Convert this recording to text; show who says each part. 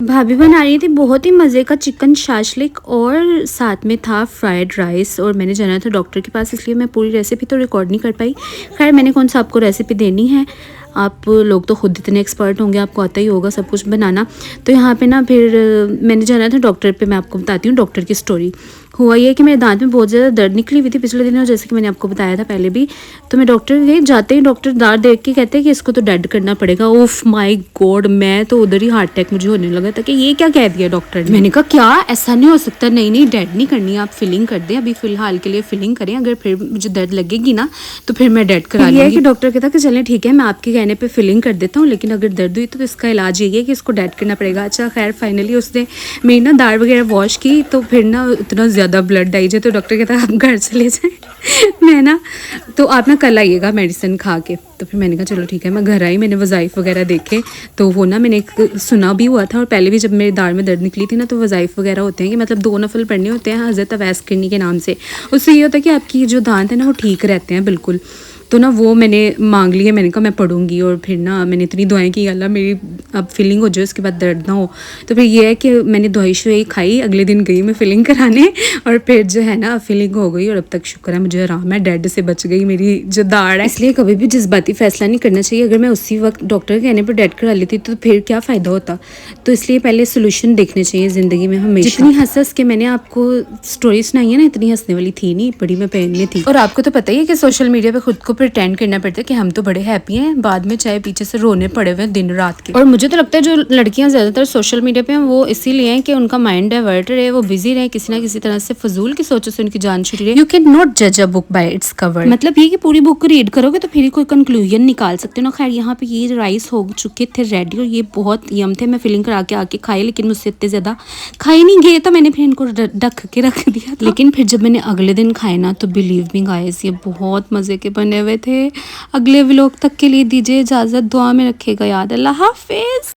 Speaker 1: भाभी बना रही थी बहुत ही मज़े का चिकन शाशलिक और साथ में था फ्राइड राइस। और मैंने जाना था डॉक्टर के पास, इसलिए मैं पूरी रेसिपी तो रिकॉर्ड नहीं कर पाई। खैर मैंने कौन सा आपको रेसिपी देनी है, आप लोग तो खुद इतने एक्सपर्ट होंगे, आपको आता ही होगा सब कुछ बनाना। तो यहाँ पे ना फिर मैंने जाना था डॉक्टर पे। मैं आपको बताती हूँ डॉक्टर की स्टोरी। हुआ ये कि मेरे दांत में बहुत ज़्यादा दर्द निकली हुई थी पिछले दिनों, जैसे कि मैंने आपको बताया था पहले भी। तो मैं डॉक्टर गई, जाते ही डॉक्टर दांत देख के कहते हैं कि इसको तो डेड करना पड़ेगा। ओफ माय गॉड, मैं तो उधर ही हार्ट अटैक मुझे होने लगा था कि ये क्या कह दिया डॉक्टर ने। मैंने कहा क्या, ऐसा नहीं हो सकता, नहीं नहीं डेड नहीं करनी, आप फिलिंग कर दें, अभी फिलहाल के लिए फिलिंग करें, अगर फिर मुझे दर्द लगेगी ना तो फिर मैं डेड करा लूंगी। कि डॉक्टर कहता कि चलें ठीक है, मैं आपके कहने पे फिलिंग कर देता हूँ, लेकिन अगर दर्द हुई तो इसका इलाज यही है कि इसको डेड करना पड़ेगा। अच्छा खैर फाइनली उसने मेरी ना दाढ़ वगैरह वॉश की, तो फिर ना इतना ज़्यादा ब्लड आई जाए, तो डॉक्टर कहता आप घर चले जाएं मैं ना, तो आप ना कल आइएगा मेडिसिन खा के। तो फिर मैंने कहा चलो ठीक है। मैं घर आई, मैंने वज़ाइफ वगैरह देखे, तो वो ना मैंने एक सुना भी हुआ था, और पहले भी जब मेरी दाढ़ में दर्द निकली थी ना, तो वज़ाइफ वगैरह होते हैं कि मतलब 2 नफल पढ़ने होते हैं हज़रत अवैस किरनी के नाम से। उससे ये होता है कि आपकी जो दांत है ना वो ठीक रहते हैं बिल्कुल। तो ना वो मैंने मांग लिया, मैंने कहा मैं पढ़ूंगी। और फिर ना मैंने इतनी दुआएं की अल्लाह मेरी अब फिलिंग हो जाए, उसके बाद दर्द ना हो। तो फिर ये है कि मैंने दवाई शवाई खाई, अगले दिन गई मैं फिलिंग कराने, और फिर जो है ना फिलिंग हो गई, और अब तक शुक्र है मुझे आराम है, डेड से बच गई मेरी जो दाढ़ है। इसलिए कभी भी जज्बाती फैसला नहीं करना चाहिए। अगर मैं उसी वक्त डॉक्टर के कहने पर डेड करा लेती तो फिर क्या फ़ायदा होता। तो इसलिए पहले सोल्यूशन देखने चाहिए ज़िंदगी में हमेशा। जितनी हंस के मैंने आपको स्टोरी सुनाई है ना, इतनी हंसने वाली थी नहीं, बड़ी मैं पेन में थी। और आपको तो पता ही है कि सोशल मीडिया पे खुद को प्रिटेंड करना पड़ता है कि हम तो बड़े हैप्पी हैं, बाद में चाहे पीछे से रोने पड़े हुए दिन रात के। और मुझे तो लगता है जो लड़कियां ज्यादातर सोशल मीडिया पे हैं वो इसीलिए हैं कि उनका माइंड डाइवर्टेड है, वो बिजी रहे किसी ना किसी तरह से, फजूल की सोचों से उनकी जान छुटी रही। यू कैन नॉट जज a book by its cover, मतलब ये कि पूरी बुक रीड करोगे तो फिर ही कोई कंक्लूजन निकाल सकते हो ना। खैर यहाँ पे ये राइस हो चुके थे रेडी, और ये बहुत यम थे। मैं फिलिंग करा के आके खाए, लेकिन मुझसे इतने ज्यादा खाए नहीं गए, तो मैंने फिर इनको ढक के रख दिया था। लेकिन फिर जब मैंने अगले दिन खाए ना, तो बिलीव मी गाइस ये बहुत मजे के बने हुए थे। अगले व्लॉग तक के लिए दीजिए इजाज़त, दुआ में रखेगा याद। अल्लाह हाफिज़।